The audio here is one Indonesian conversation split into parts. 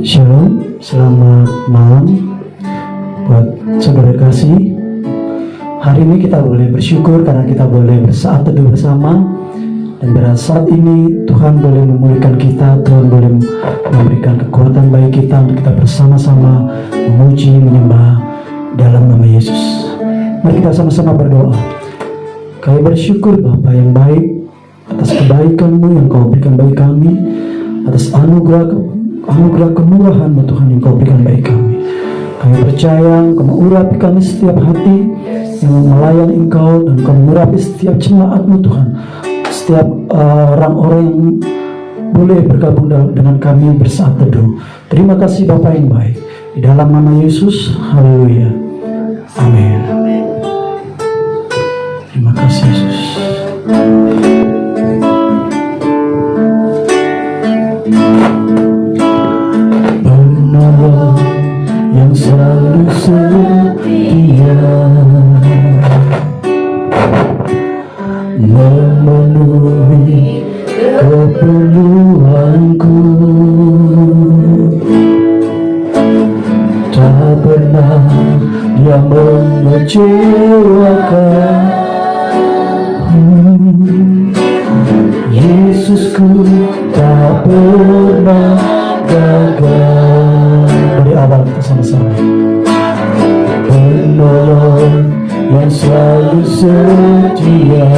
Shalom, selamat malam buat saudara kasih. Hari ini kita boleh bersyukur karena kita boleh bersaat teduh bersama. Dan pada saat ini Tuhan boleh memulihkan kita, Tuhan boleh memberikan kekuatan bagi kita untuk kita bersama-sama memuji, menyembah dalam nama Yesus. Mari kita sama-sama berdoa. Kami bersyukur Bapa yang baik atas kebaikan-Mu yang Kau berikan bagi kami, atas anugerah kemurahan-Mu Tuhan yang Kau berikan bagi kami. Kami percaya Kau mengurapi kami setiap hati yang melayani Engkau, dan Kau mengurapi setiap jemaat-Mu Tuhan, setiap orang-orang yang boleh bergabung dengan kami bersaat teduh. Terima kasih Bapa yang baik, di dalam nama Yesus, haleluya, amin. Terima kasih Yesus. Penolong yang selalu setia, memenuhi keperluanku, tak pernah Dia mengecewakan. Yesusku tak pernah gagal. Dari awal kita sama-sama. Penolong yang selalu setia,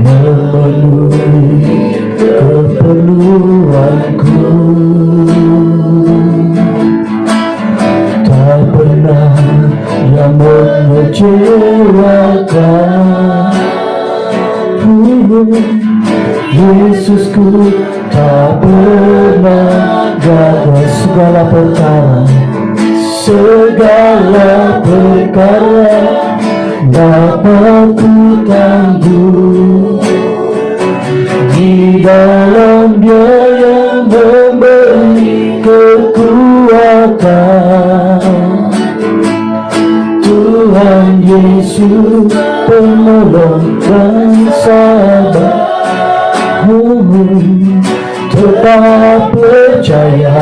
memenuhi keperluanku, tak pernah yang mengecewakan. Yesusku tak pernah gagal. Segala perkara dapat ku tangguh di dalam Dia yang memberi kekuatan. Tuhan Yesus penolong dan sahabat, tetap percaya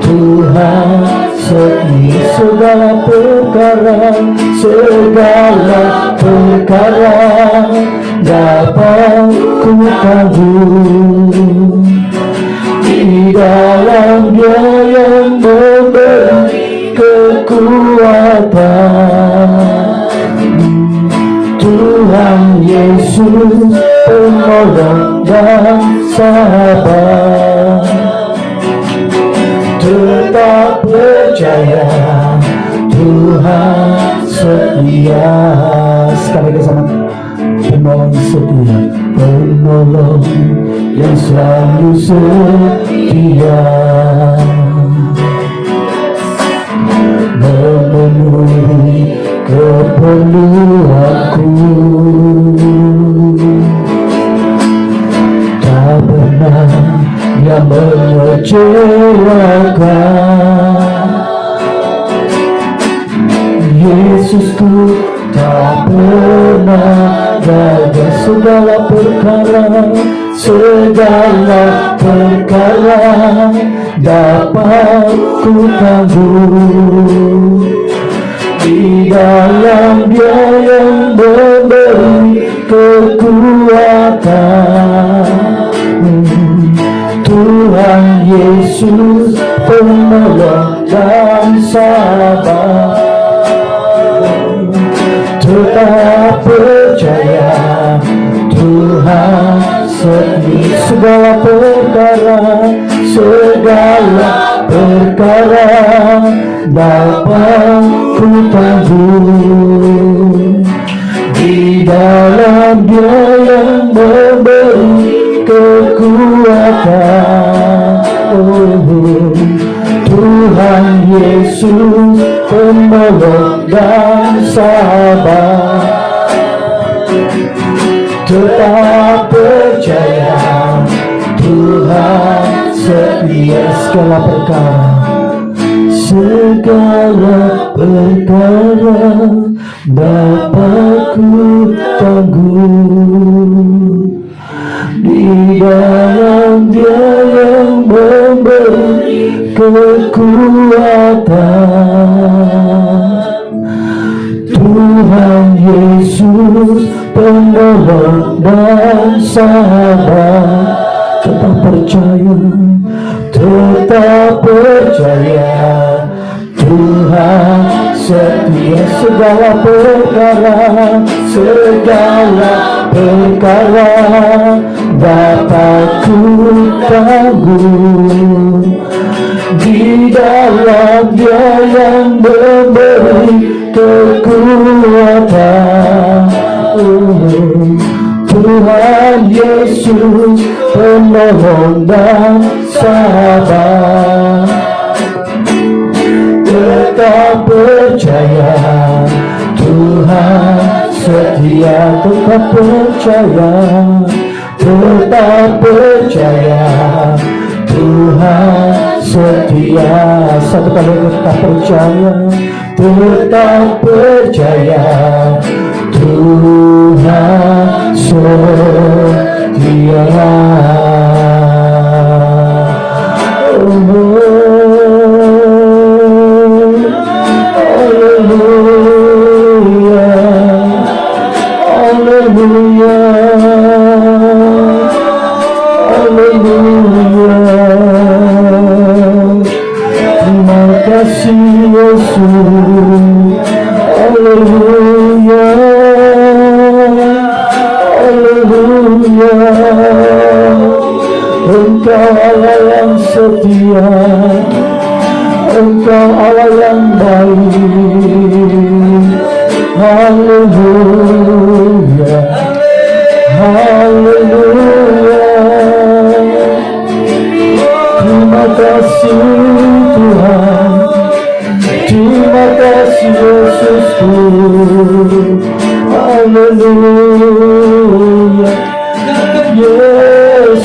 Tuhan setia. Segala perkara dapat ku tangguh di dalam Dia yang memberi kekuatan. Tuhan Yesus penolong dan sahabat, tetap percaya Tuhan setia. Sekali lagi sama, penolong setia, penolong yang selalu setia, memenuhi keperluanku, tak pernah yang mengecewakan. Yesusku tak pernah gagal. Segala perkara dapat ku tangguh di dalam Dia yang memberi kekuatan. Tuhan Yesus penolong dan sahabat, tetap percaya Tuhan setia. Segala perkara dapat ku tangguh di dalam Dia yang memberi kekuatan. Tuhan Yesus penolong dan sahabat, tetap percaya Tuhan setia. Segala perkara dapat ku tangguh di dalam Dia yang memberi kekuatan. Tuhan Yesus penolong dan sahabat. Tetap percaya, Tuhan setia segala perkara dapat ku tanggung. Di dalam Dia yang memberi kekuatan. Tuhan Yesus penolong dan sahabat. Tetap percaya, Tuhan setia. Tetap percaya, Tuhan setia. Satu kali tetap percaya, Tuhan setia. Terima kasih Yesus. Haleluya, haleluya. Engkau Allah yang setia, Engkau Allah yang baik. Haleluya, haleluya. Terima kasih Tuhan, terima kasih Yesusku. Haleluya, Yesus.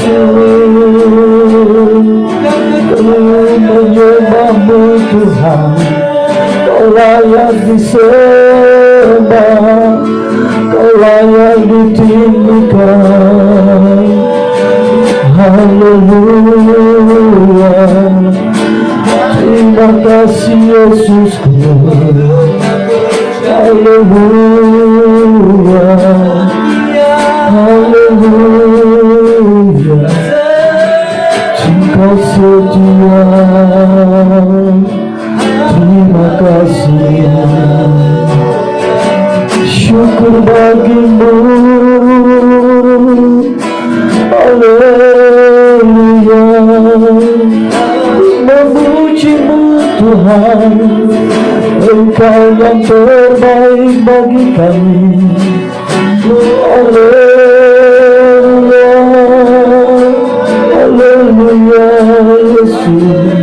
Kami menyembah-Mu Tuhan, Kau layak disembah, Kau layak ditinggikan. Haleluya, terima kasih Yesusku. Haleluya, haleluya. Engkau setia, terima kasih. Syukur bagimu. Haleluya, memuji-Mu Tuhan, Engkau yang terbaik bagi kami. Haleluya, haleluya Yesus.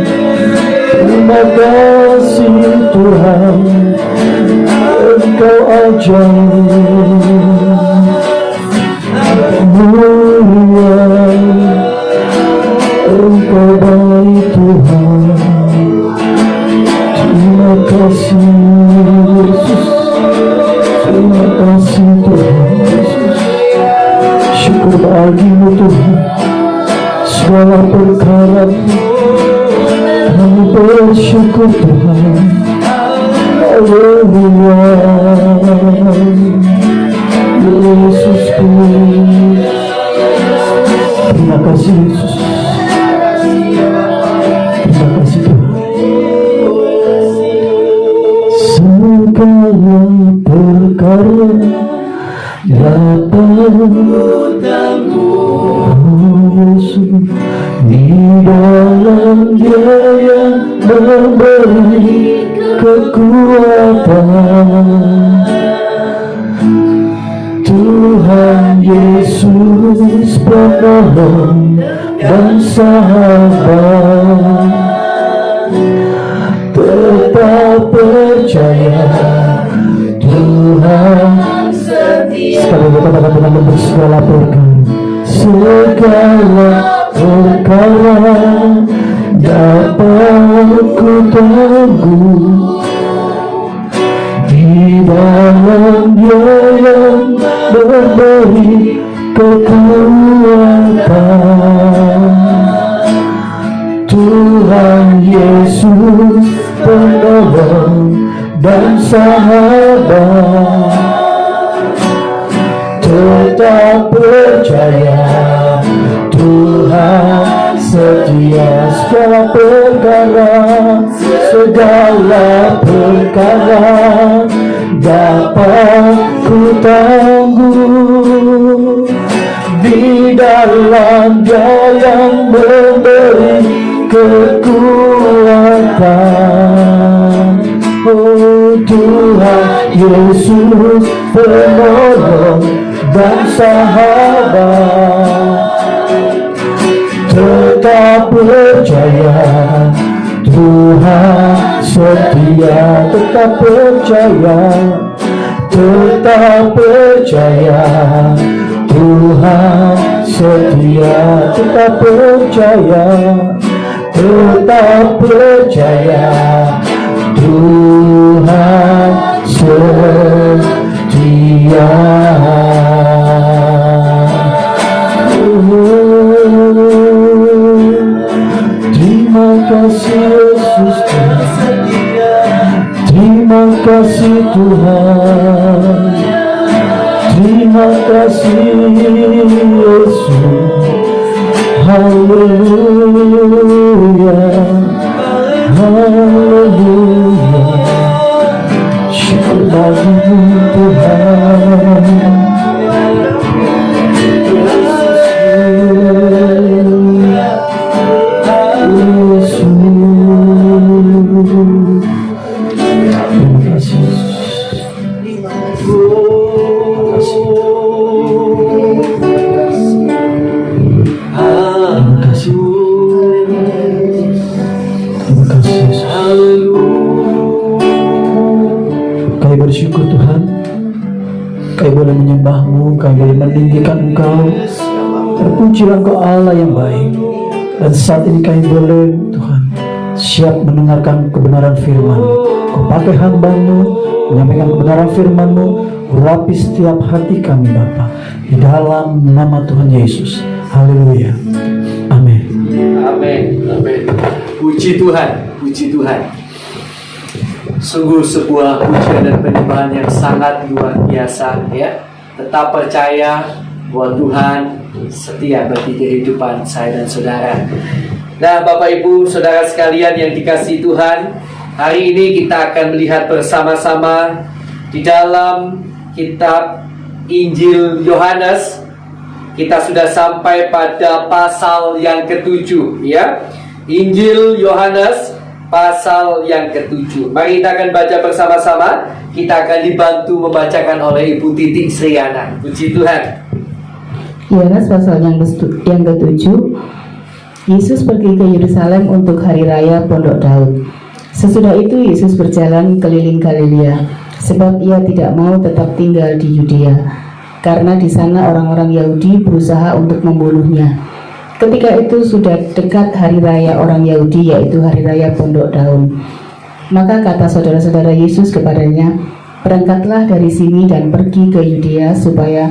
Terima kasih Tuhan, Engkau ajaib. Mulia, Engkau baik Tuhan. Terima kasih Yesus, terima kasih Tuhan Yesus. Syukur bagi-Mu Tuhan, segala perkara kami bersyukur Tuhan. Haleluya, Yesusku. Terima kasih Yesus, terima kasih Tuhan. Segala perkara dapat Yesus. Di dalam Dia yang memberi kekuatan. Tuhan Yesus penolong dan sahabat. Tetap percaya, Tuhan setia. Sekali kita akan menanggung segala perkara dapat ku tanggung. Di dalam Dia yang memberi kekuatan. dan sahabat, tetap percaya Tuhan setia segala perkara dapat ku tangguh di dalam Dia yang memberi kekuatan. Oh Tuhan Yesus penolong dan sahabat, tetap percaya Tuhan setia, tetap percaya Tuhan setia, tetap percaya Tuhan setia. Terima kasih Yesus, terima kasih Tuhan, terima kasih Yesus. Haleluya, haleluya, syukur bagimu Tuhan. Kami bersyukur Tuhan, kami boleh menyembah-Mu, kami boleh meninggikan Engkau. Terpujilah Engkau Allah yang baik. Dan saat ini kami boleh Tuhan siap mendengarkan kebenaran firman. Kau pakai hamba-Mu menyampaikan kebenaran firman-Mu. Urapi setiap hati kami Bapa, di dalam nama Tuhan Yesus. Haleluya, amin. Amin, amin. Puji Tuhan, puji Tuhan. Sungguh sebuah pujian dan penyembahan yang sangat luar biasa, ya. Tetap percaya bahwa Tuhan setia bagi kehidupan saya dan saudara. Nah, Bapak Ibu, saudara sekalian yang dikasihi Tuhan, hari ini kita akan melihat bersama-sama di dalam kitab Injil Yohanes. Kita sudah sampai pada pasal yang ke-7, ya. Injil Yohanes pasal yang ke-7. Mari kita akan baca bersama-sama. Kita akan dibantu membacakan oleh Ibu Titik Sriana. Puji Tuhan. Yohanes pasal yang ke-7. Yesus pergi ke Yerusalem untuk hari raya Pondok Daud. Sesudah itu Yesus berjalan keliling Galilea, sebab ia tidak mau tetap tinggal di Yudea, karena di sana orang-orang Yahudi berusaha untuk membunuhnya. Ketika itu sudah dekat hari raya orang Yahudi, yaitu hari raya Pondok Daun. Maka kata saudara-saudara Yesus kepadanya, "Berangkatlah dari sini dan pergi ke Yudea, supaya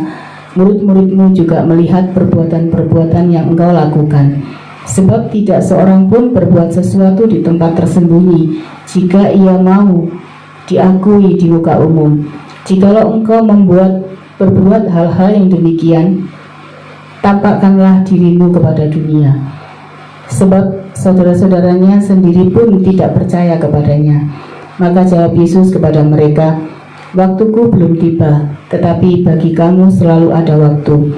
murid-muridmu juga melihat perbuatan-perbuatan yang engkau lakukan. Sebab tidak seorang pun berbuat sesuatu di tempat tersembunyi, jika ia mau diakui di muka umum. Jikalau engkau berbuat hal-hal yang demikian, tampakkanlah dirimu kepada dunia." Sebab saudara-saudaranya sendiri pun tidak percaya kepadanya. Maka jawab Yesus kepada mereka, "Waktuku belum tiba, tetapi bagi kamu selalu ada waktu.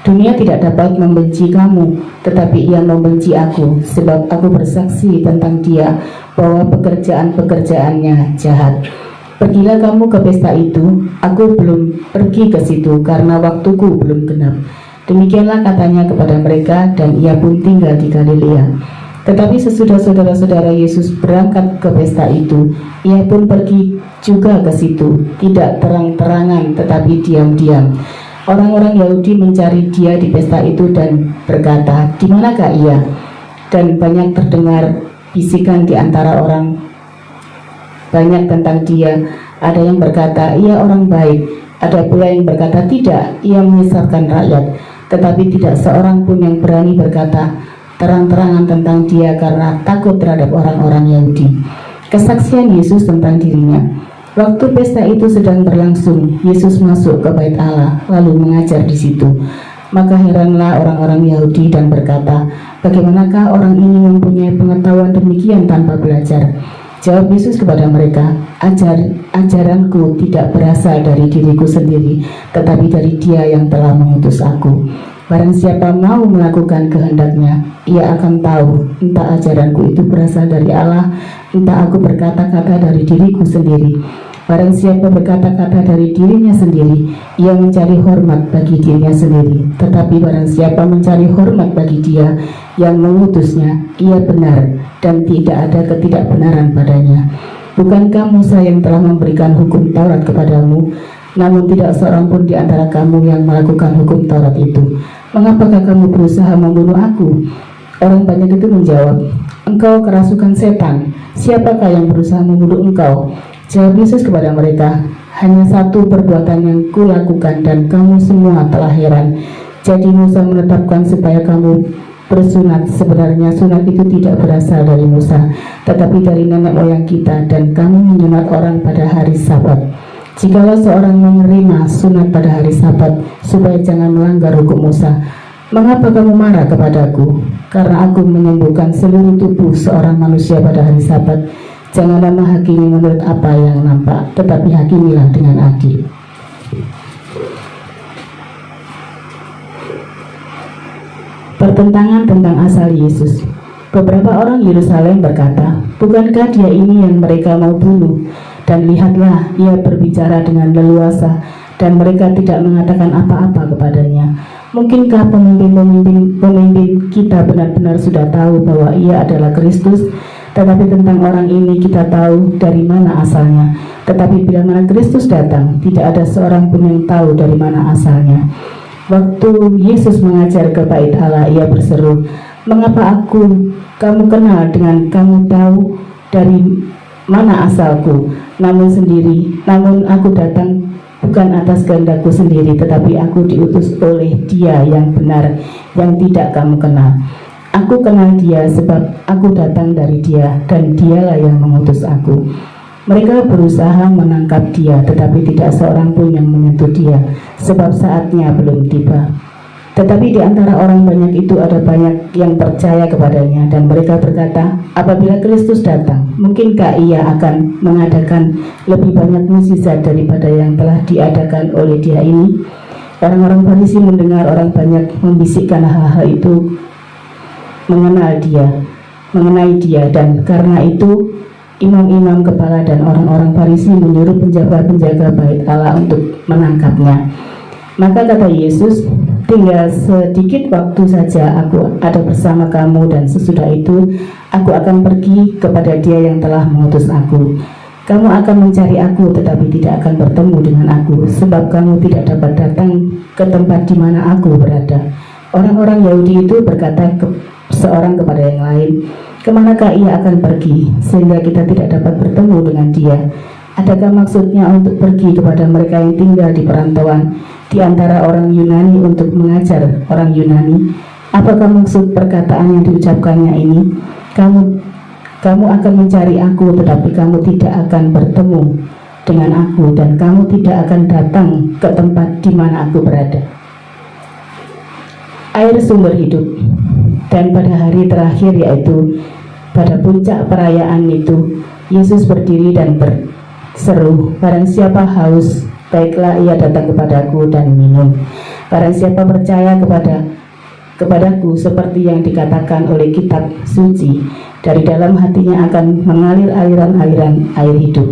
Dunia tidak dapat membenci kamu, tetapi ia membenci aku, sebab aku bersaksi tentang dia bahwa pekerjaan-pekerjaannya jahat. Pergilah kamu ke pesta itu, aku belum pergi ke situ karena waktuku belum genap." Demikianlah katanya kepada mereka, dan ia pun tinggal di Galilea. Tetapi sesudah saudara-saudara Yesus berangkat ke pesta itu, ia pun pergi juga ke situ, tidak terang-terangan tetapi diam-diam. Orang-orang Yahudi mencari dia di pesta itu dan berkata, "Di manakah ia?" Dan banyak terdengar bisikan di antara orang banyak tentang dia. Ada yang berkata, "Ia orang baik." Ada pula yang berkata, "Tidak, ia menyesatkan rakyat." Tetapi tidak seorang pun yang berani berkata terang-terangan tentang dia karena takut terhadap orang-orang Yahudi. Kesaksian Yesus tentang dirinya. Waktu pesta itu sedang berlangsung, Yesus masuk ke bait Allah, lalu mengajar di situ. Maka heranlah orang-orang Yahudi dan berkata, bagaimanakah orang ini mempunyai pengetahuan demikian tanpa belajar? Jawab Yesus kepada mereka, ajaranku tidak berasal dari diriku sendiri, tetapi dari Dia yang telah mengutus aku. Barang siapa mau melakukan kehendaknya, ia akan tahu entah ajaranku itu berasal dari Allah, entah aku berkata-kata dari diriku sendiri. Barang siapa berkata-kata dari dirinya sendiri, ia mencari hormat bagi dirinya sendiri. Tetapi barang siapa mencari hormat bagi Dia yang mengutusnya, ia benar dan tidak ada ketidakbenaran padanya. Bukankah Musa yang telah memberikan hukum Taurat kepadamu? Namun tidak seorang pun di antara kamu yang melakukan hukum Taurat itu. Mengapakah kamu berusaha membunuh aku? Orang banyak itu menjawab, engkau kerasukan setan. Siapakah yang berusaha membunuh engkau? Jawab Yesus kepada mereka, hanya satu perbuatan yang kulakukan dan kamu semua telah heran. Jadi Musa menetapkan supaya kamu bersunat. Sebenarnya sunat itu tidak berasal dari Musa, tetapi dari nenek moyang kita, dan kamu menyunat orang pada hari Sabat. Jikalau seorang menerima sunat pada hari Sabat, supaya jangan melanggar hukum Musa, mengapa kamu marah kepadaku? Karena aku menyembuhkan seluruh tubuh seorang manusia pada hari Sabat. Janganlah menghakimi menurut apa yang nampak, tetapi hakimilah dengan adil. Pertentangan tentang asal Yesus. Beberapa orang Yerusalem berkata, bukankah Dia ini yang mereka mau bunuh? Dan lihatlah, Ia berbicara dengan leluasa, dan mereka tidak mengatakan apa-apa kepadanya. Mungkinkah pemimpin kita benar-benar sudah tahu bahwa Ia adalah Kristus? Tetapi tentang orang ini kita tahu dari mana asalnya. Tetapi bila mana Kristus datang, tidak ada seorang pun yang tahu dari mana asalnya. Waktu Yesus mengajar ke bait Allah, Ia berseru, mengapa kamu kenal dengan kamu tahu dari mana asalku? Namun aku datang bukan atas kehendakku sendiri, tetapi aku diutus oleh Dia yang benar, yang tidak kamu kenal. Aku kenal Dia sebab aku datang dari Dia, dan Dialah yang mengutus aku. Mereka berusaha menangkap Dia, tetapi tidak seorang pun yang menyentuh Dia, sebab saatnya belum tiba. Tetapi di antara orang banyak itu ada banyak yang percaya kepadanya, dan mereka berkata, apabila Kristus datang, mungkinkah Ia akan mengadakan lebih banyak mukjizat daripada yang telah diadakan oleh Dia ini? Orang-orang Farisi mendengar orang banyak membisikkan hal-hal itu mengenai dia, dan karena itu imam-imam kepala dan orang-orang Farisi menyuruh penjaga-penjaga bait Allah untuk menangkapnya. Maka kata Yesus, tinggal sedikit waktu saja aku ada bersama kamu, dan sesudah itu aku akan pergi kepada Dia yang telah mengutus aku. Kamu akan mencari aku, tetapi tidak akan bertemu dengan aku, sebab kamu tidak dapat datang ke tempat di mana aku berada. Orang-orang Yahudi itu berkata seorang kepada yang lain, kemanakah Ia akan pergi sehingga kita tidak dapat bertemu dengan Dia? Adakah maksudnya untuk pergi kepada mereka yang tinggal di perantauan di antara orang Yunani untuk mengajar orang Yunani? Apakah maksud perkataan yang diucapkannya ini? Kamu akan mencari aku, tetapi kamu tidak akan bertemu dengan aku, dan kamu tidak akan datang ke tempat di mana aku berada. Air sumber hidup. Dan pada hari terakhir, yaitu pada puncak perayaan itu, Yesus berdiri dan berseru, barang siapa haus, baiklah ia datang kepadaku dan minum. Barang siapa percaya kepadaku, seperti yang dikatakan oleh kitab suci, dari dalam hatinya akan mengalir aliran-aliran air hidup.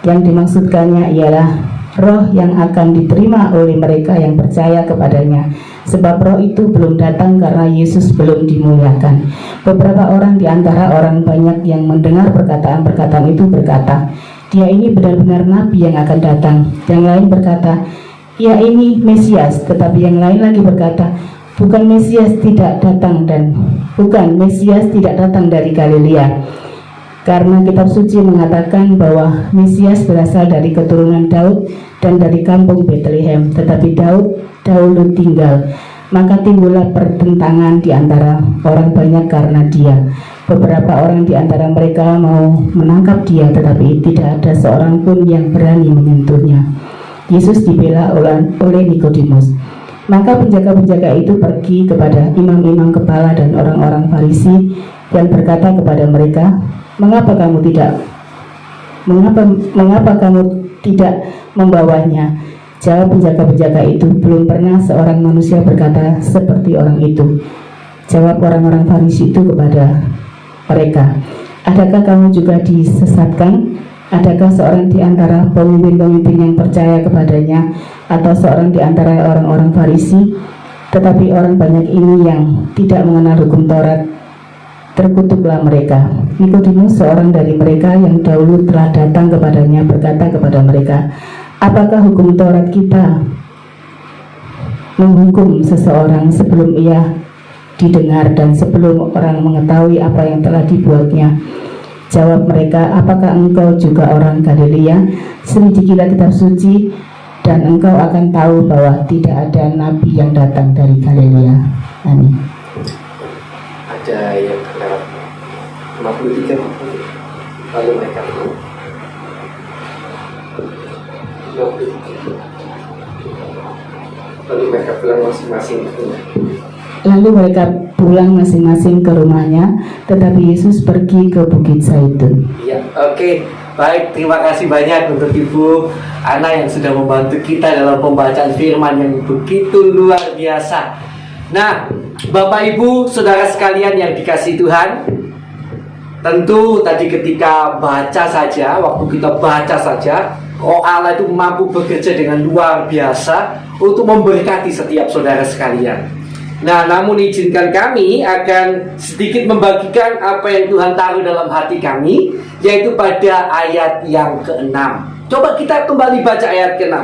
Yang dimaksudkannya ialah roh yang akan diterima oleh mereka yang percaya kepadanya. Sebab roh itu belum datang karena Yesus belum dimuliakan. Beberapa orang di antara orang banyak yang mendengar perkataan-perkataan itu berkata, Dia ini benar-benar nabi yang akan datang. Yang lain berkata, Ya ini Mesias. Tetapi yang lain lagi berkata, Mesias tidak datang dari Galilea. Karena kitab suci mengatakan bahwa Mesias berasal dari keturunan Daud dan dari kampung Bethlehem, tetapi Daud dahulu tinggal. Maka timbullah pertentangan di antara orang banyak karena Dia. Beberapa orang di antara mereka mau menangkap dia, tetapi tidak ada seorang pun yang berani menyentuhnya. Yesus dibela oleh Nikodemus. Maka penjaga-penjaga itu pergi kepada imam-imam kepala dan orang-orang Farisi dan berkata kepada mereka, mengapa kamu tidak membawanya? Jawab penjaga-penjaga itu, belum pernah seorang manusia berkata seperti orang itu. Jawab orang-orang Farisi itu kepada mereka, adakah kamu juga disesatkan? Adakah seorang di antara pemimpin-pemimpin yang percaya kepadanya atau seorang di antara orang-orang Farisi? Tetapi orang banyak ini yang tidak mengenal hukum Taurat, terkutuklah mereka. Nikodemus, seorang dari mereka yang dahulu telah datang kepadanya, berkata kepada mereka, apakah hukum Taurat kita menghukum seseorang sebelum ia didengar dan sebelum orang mengetahui apa yang telah dibuatnya? Jawab mereka, apakah engkau juga orang Galilea? Selidikilah kitab suci dan engkau akan tahu bahwa tidak ada nabi yang datang dari Galilea. Amin. Ada yang lewat 53, lalu mereka pulang masing-masing. Lalu mereka pulang masing-masing ke rumahnya, tetapi Yesus pergi ke Bukit Zaitun. Ya, oke. Baik, terima kasih banyak untuk Ibu Ana yang sudah membantu kita dalam pembacaan firman yang begitu luar biasa. Nah, Bapak Ibu, saudara sekalian yang dikasihi Tuhan, tentu tadi ketika baca saja, waktu kita baca saja, Roh Allah itu mampu bekerja dengan luar biasa untuk memberkati setiap saudara sekalian. Nah, namun izinkan kami akan sedikit membagikan apa yang Tuhan taruh dalam hati kami, yaitu pada ayat yang ke-6. Coba kita kembali baca ayat ke-6.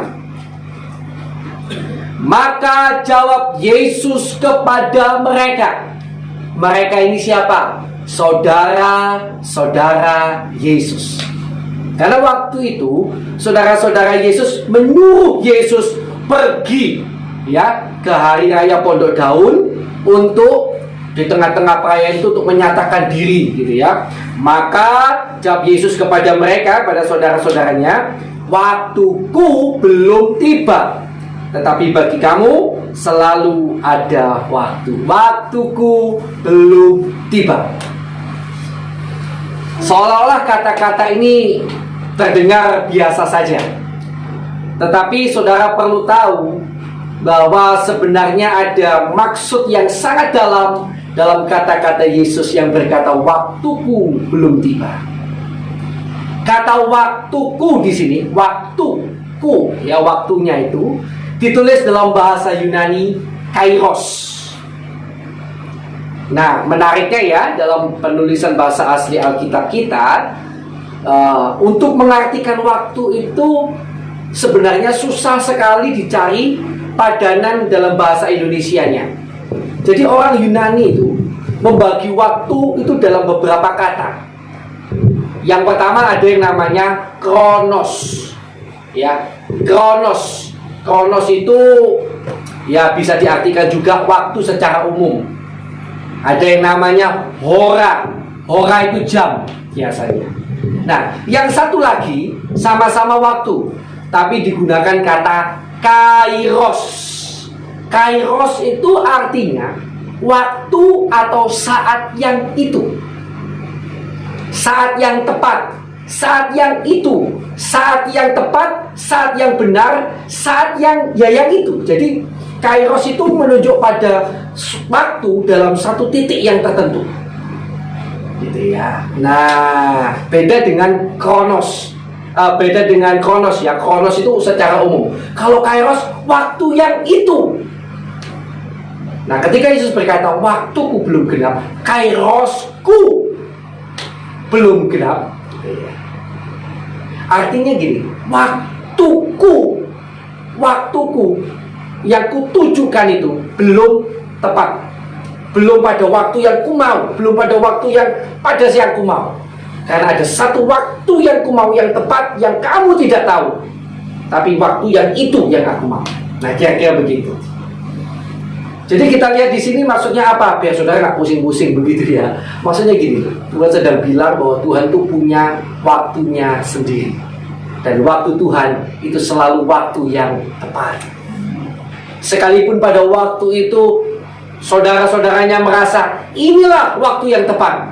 Maka jawab Yesus kepada mereka. Mereka ini siapa? Saudara-saudara Yesus. Karena waktu itu saudara-saudara Yesus menyuruh Yesus pergi ke hari raya Pondok Daun untuk di tengah-tengah perayaan itu untuk menyatakan diri gitu ya. Maka jawab Yesus kepada mereka, pada saudara-saudaranya, waktuku belum tiba, tetapi bagi kamu selalu ada waktu. Waktuku belum tiba. Seolah-olah kata-kata ini terdengar biasa saja, tetapi saudara perlu tahu bahwa sebenarnya ada maksud yang sangat dalam kata-kata Yesus yang berkata waktuku belum tiba. Kata waktuku di sini, waktuku ya, waktunya itu ditulis dalam bahasa Yunani kairos. Nah, menariknya ya, dalam penulisan bahasa asli Alkitab kita, untuk mengartikan waktu itu sebenarnya susah sekali dicari padanan dalam bahasa Indonesianya. Jadi orang Yunani itu membagi waktu itu dalam beberapa kata. Yang pertama ada yang namanya kronos. Ya, kronos. Kronos itu ya bisa diartikan juga waktu secara umum. Ada yang namanya hora. Hora itu jam biasanya. Nah, yang satu lagi sama-sama waktu, tapi digunakan kata kairos. Kairos itu artinya waktu atau saat yang itu, saat yang tepat, saat yang itu, saat yang tepat, saat yang benar, saat yang yang itu. Jadi kairos itu menunjuk pada waktu dalam satu titik yang tertentu, gitu ya. Nah, beda dengan kronos. Beda dengan kronos ya. Kronos itu secara umum. Kalau kairos, waktu yang itu. Nah, ketika Yesus berkata waktuku belum genap, kairosku belum genap, artinya gini, waktuku yang kutujukan itu belum tepat, belum pada waktu yang ku mau, belum pada waktu yang pada siang ku mau. Karena ada satu waktu yang ku mau yang tepat, yang kamu tidak tahu, tapi waktu yang itu yang aku mau. Nah, kira-kira begitu. Jadi kita lihat di sini maksudnya apa? Biar saudara nggak pusing-pusing begitu ya. Maksudnya gini, Tuhan sedang bilang bahwa Tuhan itu punya waktunya sendiri. Dan waktu Tuhan itu selalu waktu yang tepat. Sekalipun pada waktu itu saudara-saudaranya merasa inilah waktu yang tepat,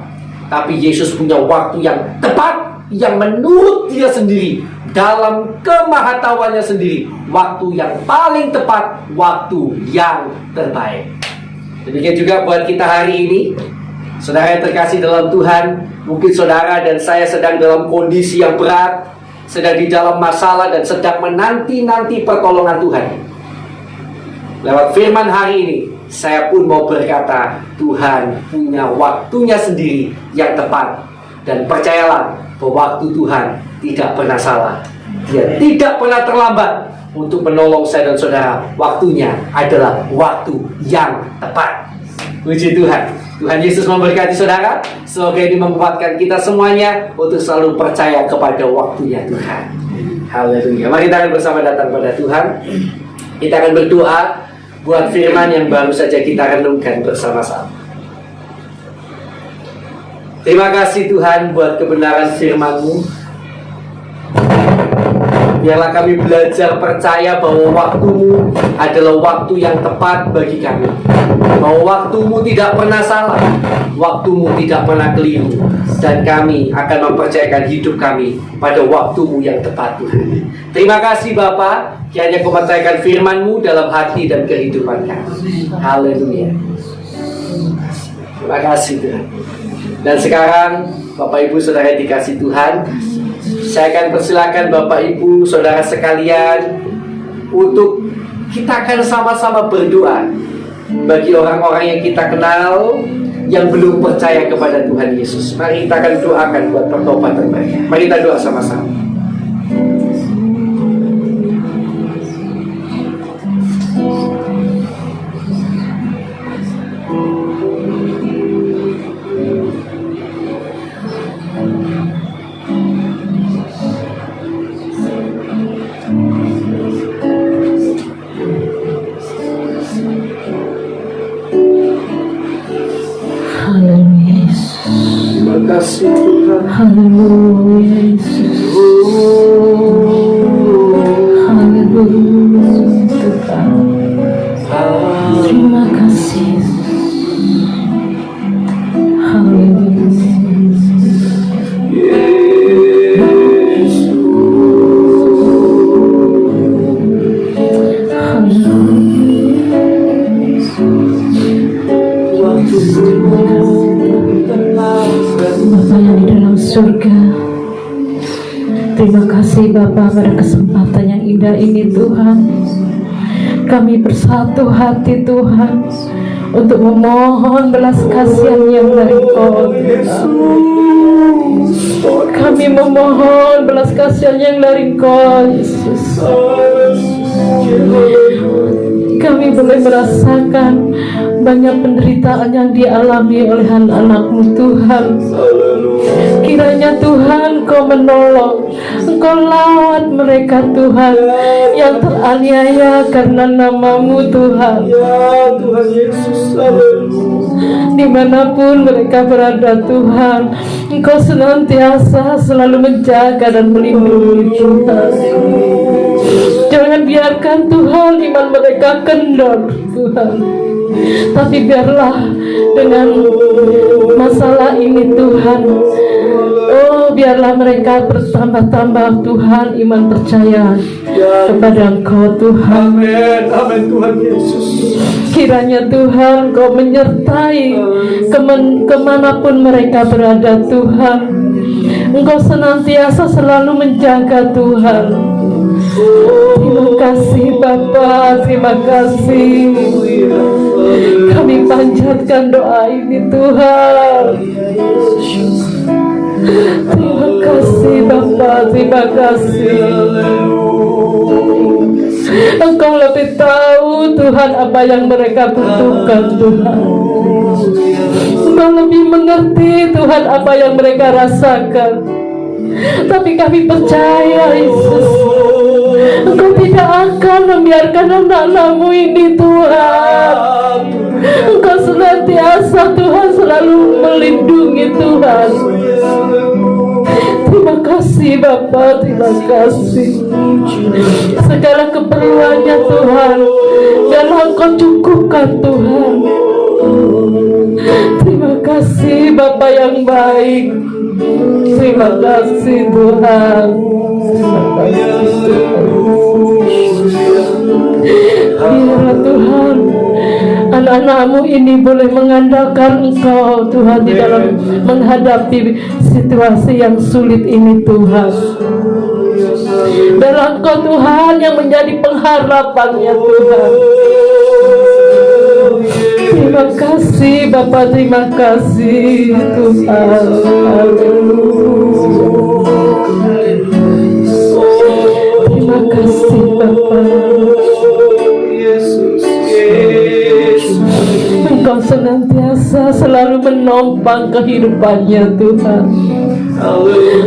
tapi Yesus punya waktu yang tepat, yang menurut dia sendiri, dalam kemahatauannya sendiri, waktu yang paling tepat, waktu yang terbaik. Demikian juga buat kita hari ini, saudara yang terkasih dalam Tuhan. Mungkin saudara dan saya sedang dalam kondisi yang berat, sedang di dalam masalah, dan sedang menanti-nanti pertolongan Tuhan. Lewat firman hari ini, saya pun mau berkata, Tuhan punya waktunya sendiri yang tepat. Dan percayalah bahwa waktu Tuhan tidak pernah salah. Dia tidak pernah terlambat untuk menolong saya dan saudara. Waktunya adalah waktu yang tepat. Puji Tuhan. Tuhan Yesus memberkati saudara. Semoga ini menguatkan kita semuanya untuk selalu percaya kepada waktunya Tuhan. Haleluya. Mari kita akan bersama datang pada Tuhan. Kita akan berdoa buat firman yang baru saja kita renungkan bersama-sama. Terima kasih Tuhan buat kebenaran firman-Mu. Biarlah kami belajar percaya bahwa waktu-Mu adalah waktu yang tepat bagi kami. Bahwa waktu-Mu tidak pernah salah, waktu-Mu tidak pernah keliru. Dan kami akan mempercayakan hidup kami pada waktu-Mu yang tepat Tuhan. Terima kasih Bapa, kiranya Kau percayakan firman-Mu dalam hati dan kehidupan kami. Haleluya. Terima kasih Tuhan. Dan sekarang Bapak Ibu Saudara yang dikasih Tuhan, saya akan persilakan Bapak Ibu Saudara sekalian untuk kita akan sama-sama berdoa bagi orang-orang yang kita kenal yang belum percaya kepada Tuhan Yesus. Mari kita akan doakan buat pertobatan mereka. Mari kita doa sama-sama. Terima kasih Tuhan. Haleluya Yesus. Haleluya Tuhan. Terima kasih. Haleluya. Bapa yang di dalam surga, terima kasih Bapa pada kesempatan yang indah ini Tuhan. Kami bersatu hati Tuhan untuk memohon belas kasihan yang dari Engkau Tuhan. Kami memohon belas kasihan yang dari Engkau Yesus. Kami boleh merasakan banyak penderitaan yang dialami oleh anak-anak-Mu Tuhan. Kiranya Tuhan Kau menolong, Engkau lawat mereka Tuhan yang teraniaya karena nama-Mu Tuhan. Ya Tuhan Yesus, Dimanapun mereka berada Tuhan, Engkau senantiasa selalu menjaga dan melindungi Tuhan. Jangan biarkan Tuhan iman mereka kendor Tuhan, tapi biarlah dengan masalah ini Tuhan, oh biarlah mereka bertambah-tambah Tuhan iman percaya kepada Engkau Tuhan. amin, amin Tuhan Yesus. Kiranya Tuhan Kau menyertai kemanapun mereka berada Tuhan. Engkau senantiasa selalu menjaga Tuhan. Terima kasih Bapa, terima kasih. Kami panjatkan doa ini Tuhan. Terima kasih Bapa, terima kasih. Engkau lebih tahu Tuhan apa yang mereka butuhkan Tuhan. Engkau lebih mengerti Tuhan apa yang mereka rasakan. Tapi kami percaya Yesus, Engkau tidak akan membiarkan anak-anakmu ini Tuhan. Engkau senantiasa Tuhan selalu melindungi Tuhan. Terima kasih Bapa, terima kasih. Segala keperluannya Tuhan, biarlah Engkau cukupkan Tuhan. Terima kasih Bapa yang baik. Terima kasih Tuhan. Terima kasih Tuhan. Biarlah Tuhan anak-anakmu ini boleh mengandalkan Engkau Tuhan di dalam menghadapi situasi yang sulit ini Tuhan. Biarlah Engkau Tuhan yang menjadi pengharapannya Tuhan. Terima kasih Bapa, terima kasih Tuhan. Terima kasih Bapa. Engkau senantiasa selalu menopang kehidupannya Tuhan.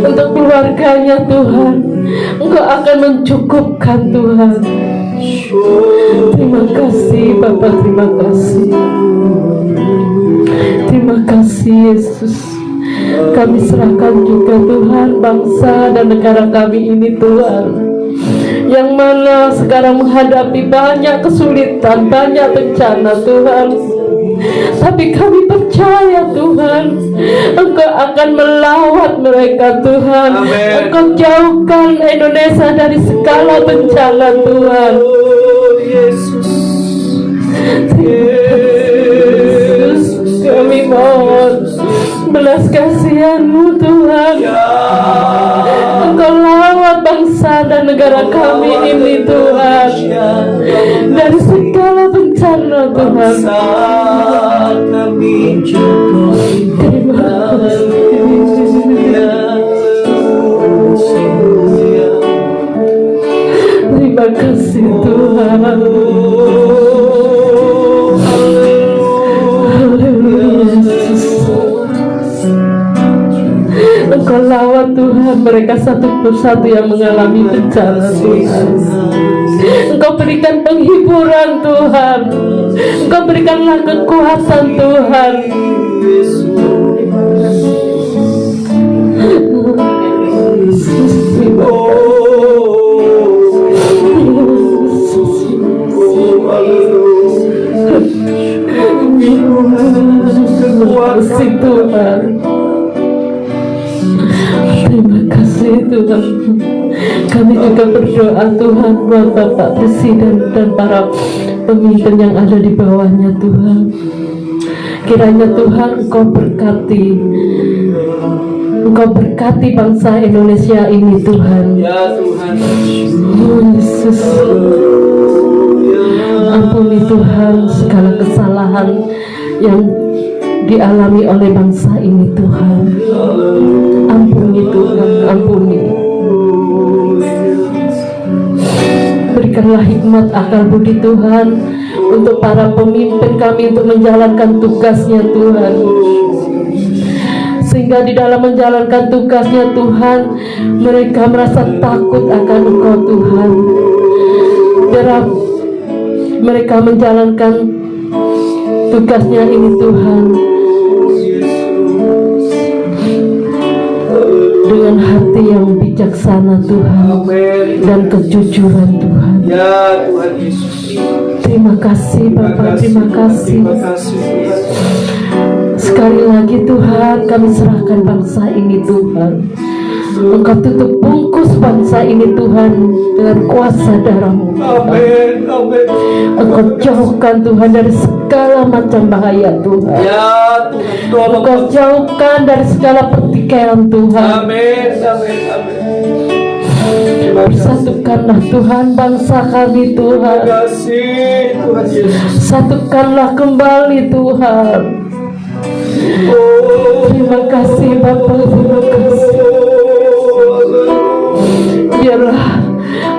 Untuk keluarganya Tuhan, Engkau akan mencukupkan Tuhan. Terima kasih Bapa, terima kasih. Terima kasih Yesus. Kami serahkan juga Tuhan bangsa dan negara kami ini Tuhan, yang mana sekarang menghadapi banyak kesulitan, banyak bencana Tuhan. Tapi kami percaya Tuhan, Engkau akan melawat mereka Tuhan. Amen. Engkau jauhkan Indonesia dari segala bencana Tuhan. Yesus. Yesus, kami mohon belas kasihan-Mu Tuhan. Engkau lawat bangsa dan negara kami ini Tuhan dari segala bencana Tuhan. Terima kasih. Terima kasih Tuhan. Engkau lawat Tuhan mereka satu persatu yang mengalami bencana Tuhan. Engkau berikan penghiburan Tuhan. Engkau berikanlah kekuatan Tuhan. Terima kasih Tuhan. Terima kasih Tuhan. Kami juga berdoa Tuhan buat Bapak Presiden dan para pemimpin yang ada di bawahnya Tuhan. Kiranya Tuhan Engkau berkati bangsa Indonesia ini Tuhan. Ya Tuhan. Oh Yesus, ampuni Tuhan segala kesalahan yang dialami oleh bangsa ini Tuhan. Ampuni Tuhan, ampuni. Berikanlah hikmat akal budi Tuhan untuk para pemimpin kami untuk menjalankan tugasnya Tuhan, sehingga di dalam menjalankan tugasnya Tuhan mereka merasa takut akan Engkau Tuhan. Biar mereka menjalankan tugasnya ini Tuhan dengan hati yang bijaksana Tuhan dan kejujuran Tuhan. Ya Tuhan Yesus. Terima kasih Bapak, terima kasih. Sekali lagi Tuhan, kami serahkan bangsa ini Tuhan. Engkau tutup bungkus bangsa ini Tuhan dengan kuasa darah-Mu. Amin. Amin. Engkau jauhkan Tuhan dari segala macam bahaya Tuhan. Ya Tuhan, tolong. Engkau jauhkan dari segala pertikaian Tuhan. Amin. Amin. Amin. Persatukanlah Tuhan bangsa kami Tuhan. Terima kasih Tuhan Yesus. Satukanlah kembali Tuhan. Terima kasih Bapa, terima kasih. Biarlah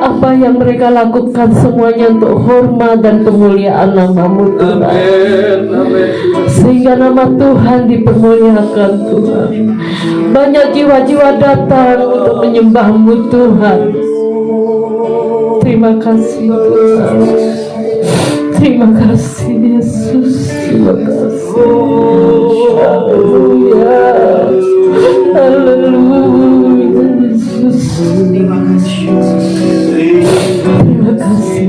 apa yang mereka lakukan semuanya untuk hormat dan kemuliaan nama-Mu Tuhan. Amin. Amin. Sehingga nama Tuhan dipermuliakan Tuhan. Banyak jiwa-jiwa datang untuk menyembah-Mu Tuhan. Terima kasih Tuhan. Terima kasih Yesus. Terima kasih. Haleluya. Haleluya Yesus. Terima kasih. Terima kasih.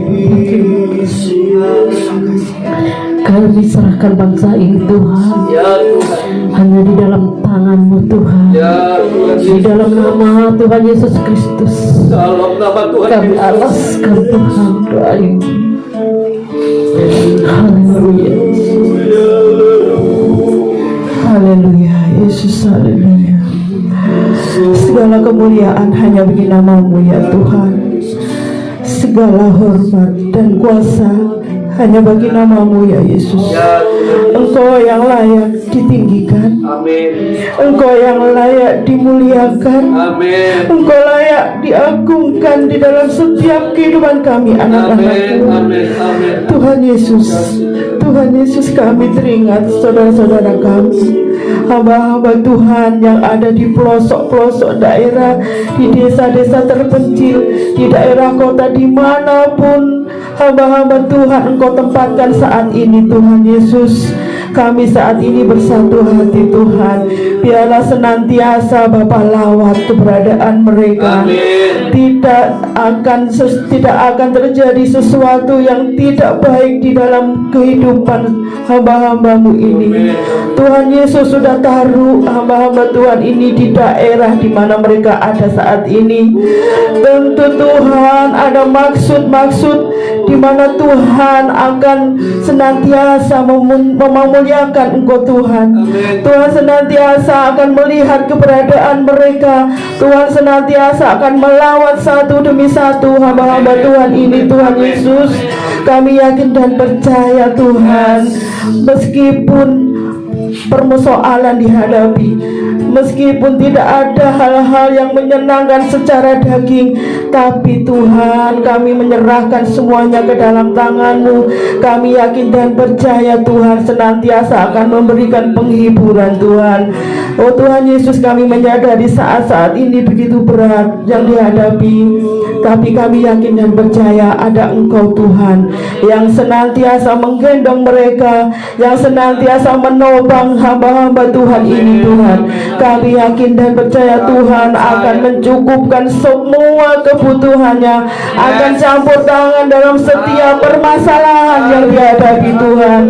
Kami serahkan bangsa ini Tuhan. Ya Tuhan. Hanya di dalam tangan-Mu Tuhan. Ya Tuhan. Di dalam nama Tuhan Yesus Kristus. Dalam nama Tuhan Kami Yesus. alaskan Tuhan doa ini. Haleluya. Haleluya Yesus. Haleluya. Segala kemuliaan hanya bagi nama-Mu ya Tuhan. Segala hormat dan kuasa hanya bagi nama-Mu ya Yesus. Ya Tuhan. Engkau yang layak ditinggikan, Amin. Engkau yang layak dimuliakan, Amin. Engkau layak diagungkan di dalam setiap kehidupan kami Amin. anak-anak-Mu. Amin. Amin. Tuhan Yesus, Tuhan Yesus, kami teringat saudara-saudara kami, hamba-hamba Tuhan yang ada di pelosok-pelosok daerah, di desa-desa terpencil, di daerah kota dimanapun hamba-hamba Tuhan Engkau tempatkan saat ini Tuhan Yesus. Kami saat ini bersatu hati Tuhan. Biarlah senantiasa Bapa lawat keberadaan mereka. Amin. Tidak akan terjadi sesuatu yang tidak baik di dalam kehidupan hamba-hamba-Mu ini. Amin. Tuhan Yesus sudah taruh hamba-hamba Tuhan ini di daerah di mana mereka ada saat ini. Tentu Tuhan ada maksud-maksud di mana Tuhan akan senantiasa memuliakan Engkau Tuhan. Amin. Tuhan senantiasa akan melihat keberadaan mereka. Tuhan senantiasa akan melawat satu demi satu hamba-hamba Tuhan ini Tuhan Yesus. Kami yakin dan percaya Tuhan, meskipun permusuhan dihadapi, meskipun tidak ada hal-hal yang menyenangkan secara daging, tapi Tuhan, kami menyerahkan semuanya ke dalam tangan-Mu. Kami yakin dan percaya Tuhan senantiasa akan memberikan penghiburan Tuhan. Oh Tuhan Yesus, kami menyadari saat-saat ini begitu berat yang dihadapi, tapi kami yakin dan percaya ada Engkau Tuhan yang senantiasa menggendong mereka, yang senantiasa menopang hamba-hamba Tuhan ini Tuhan. Kami yakin dan percaya Tuhan akan mencukupkan semua kebutuhannya, akan campur tangan dalam setiap permasalahan yang dihadapi Tuhan.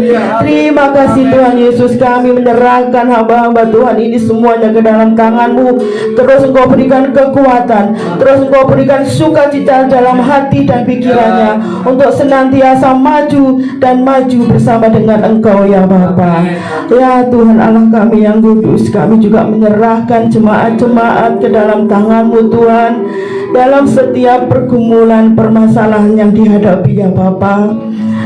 Terima kasih Tuhan Yesus, kami menyerahkan hamba-hamba Tuhan ini semuanya ke dalam tangan-Mu. Terus Engkau berikan kekuatan, terus Engkau berikan sukacita dalam hati dan pikirannya untuk senantiasa maju dan maju bersama dengan Engkau ya Bapa. Ya Tuhan Allah kami yang kudus, kami juga menyerahkan jemaat-jemaat ke dalam tangan-Mu Tuhan, dalam setiap pergumulan permasalahan yang dihadapi ya Bapa.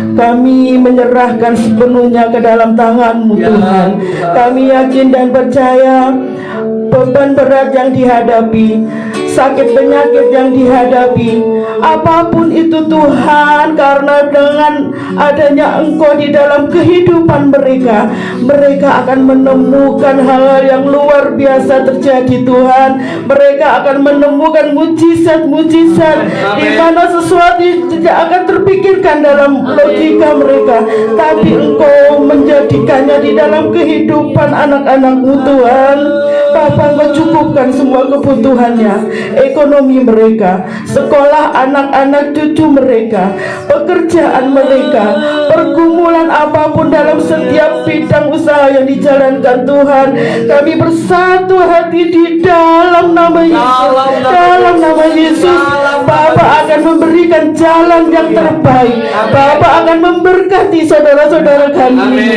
Kami menyerahkan sepenuhnya ke dalam tangan-Mu Tuhan. Kami yakin dan percaya beban berat yang dihadapi, sakit penyakit yang dihadapi, apapun itu Tuhan, karena dengan adanya Engkau di dalam kehidupan mereka, mereka akan menemukan hal-hal yang luar biasa terjadi Tuhan. Mereka akan menemukan mujizat-mujizat di mana sesuatu tidak akan terpikirkan dalam logika mereka, tapi Engkau menjadikannya di dalam kehidupan anak-anak-Mu Tuhan. Bapa, Engkau cukupkan semua kebutuhannya, ekonomi mereka, sekolah anak-anak cucu mereka, pekerjaan mereka, pergumulan apapun dalam setiap bidang usaha yang dijalankan Tuhan. Kami bersatu hati di dalam nama Yesus. Dalam nama Yesus, Bapa akan memberikan jalan yang terbaik. Bapa akan memberkati saudara-saudara kami ini.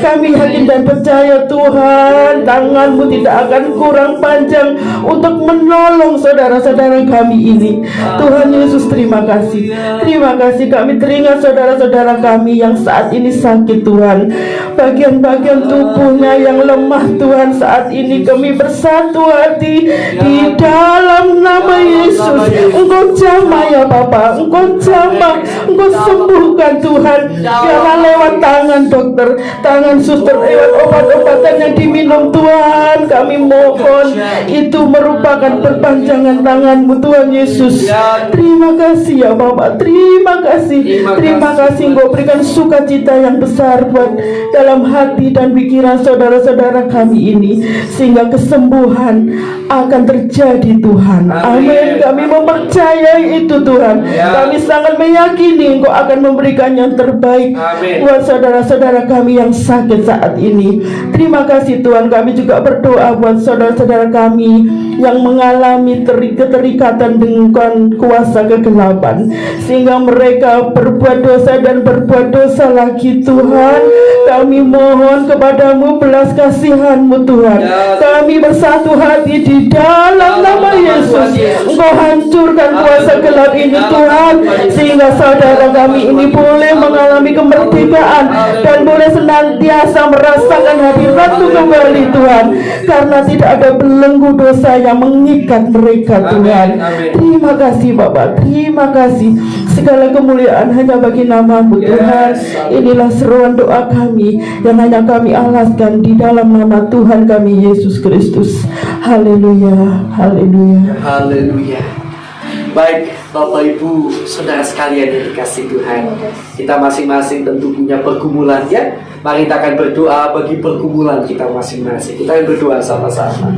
Kami yakin dan percaya Tuhan, tangan-Mu tidak akan kurang panjang untuk menolong saudara-saudara kami ini. Tuhan Yesus, terima kasih. Terima kasih, kami teringat saudara-saudara kami yang saat ini sakit Tuhan, bagian-bagian tubuhnya yang lemah Tuhan. Saat ini kami bersatu hati di dalam nama Yesus. Engkau jamah ya Bapa, Engkau jamah, Engkau sembuhkan Tuhan. Biarlah lewat tangan dokter, tangan suster, lewat obat-obatan yang diminum minum Tuhan, kami mohon itu merupakan perpanjangan tangan-Mu Tuhan Yesus. Terima kasih ya Bapak, terima kasih. Terima kasih Engkau berikan sukacita yang besar buat dalam hati dan pikiran saudara-saudara kami ini, sehingga kesembuhan akan terjadi Tuhan. Amin. Kami mempercayai itu Tuhan. Kami sangat meyakini Engkau akan memberikan yang terbaik buat saudara-saudara kami yang sakit saat ini. Terima kasih Tuhan. Kami juga berdoa buat saudara-saudara kami yang mengalami keterikatan dengan kuasa kegelapan, sehingga mereka berbuat dosa dan berbuat dosa lagi Tuhan. Kami mohon kepadamu belas kasihan-Mu Tuhan. Kami bersatu hati di dalam nama Yesus. Engkau hancurkan kuasa gelap ini Tuhan, sehingga saudara kami ini boleh mengalami kemerdekaan dan boleh senantiasa merasakan hadirat-Mu kembali Tuhan, karena tidak ada belenggu dosa yang mengikat mereka Tuhan. Terima kasih Bapak, terima kasih. Segala kemuliaan hanya bagi nama-Mu Tuhan. Inilah seruan doa kami yang hanya kami alaskan di dalam nama Tuhan kami Yesus Kristus. Haleluya, haleluya, haleluya. Baik Bapak Ibu Saudara sekalian yang dikasih Tuhan, kita masing-masing tentu punya pergumulan ya. Mari kita akan berdoa bagi pergumulan kita masing-masing. Kita akan berdoa sama-sama.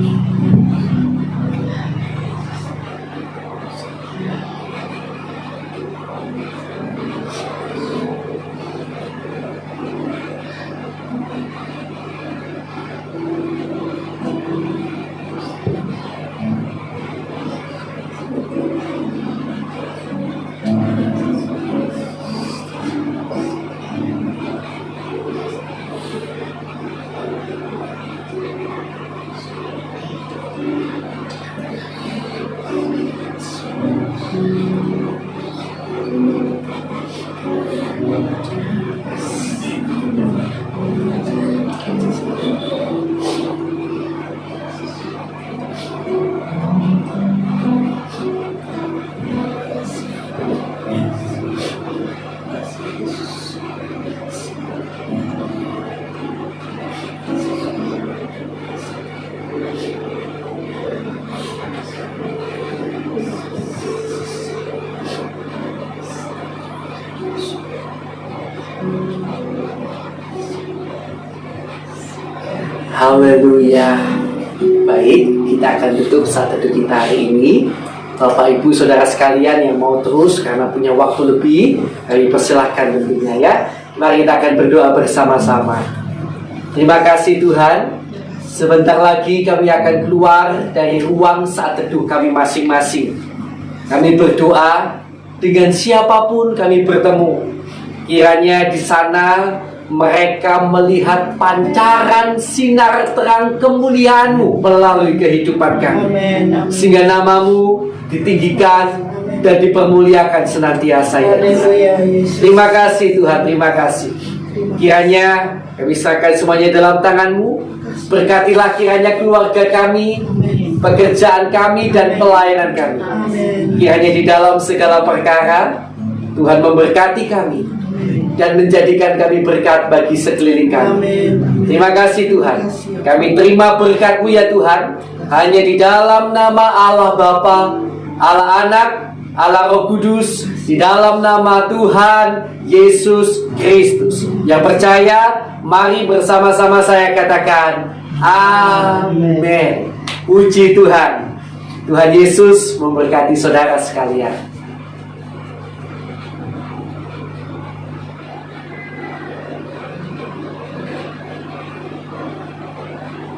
Haleluya. Baik, kita akan tutup saat teduh kita hari ini. Bapak Ibu Saudara sekalian yang mau terus karena punya waktu lebih, kami persilahkan tentunya ya. Mari kita akan berdoa bersama-sama. Terima kasih Tuhan. Sebentar lagi kami akan keluar dari ruang saat teduh kami masing-masing. Kami berdoa dengan siapapun kami bertemu. Kiranya di sana mereka melihat pancaran sinar terang kemuliaan-Mu melalui kehidupan kami. Sehingga nama-Mu ditinggikan dan dipermuliakan senantiasa ya Tuhan. Terima kasih Tuhan, terima kasih. Kiranya kami serahkan semuanya dalam tangan-Mu. Berkatilah kiranya keluarga kami, pekerjaan kami dan pelayanan kami. Kiranya di dalam segala perkara Tuhan memberkati kami dan menjadikan kami berkat bagi sekeliling kami. Terima kasih Tuhan. Kami terima berkat-Mu ya Tuhan, hanya di dalam nama Allah Bapa, Allah Anak, Allah Roh Kudus, di dalam nama Tuhan Yesus Kristus. Yang percaya, mari bersama-sama saya katakan amin. Puji Tuhan. Tuhan Yesus memberkati saudara sekalian.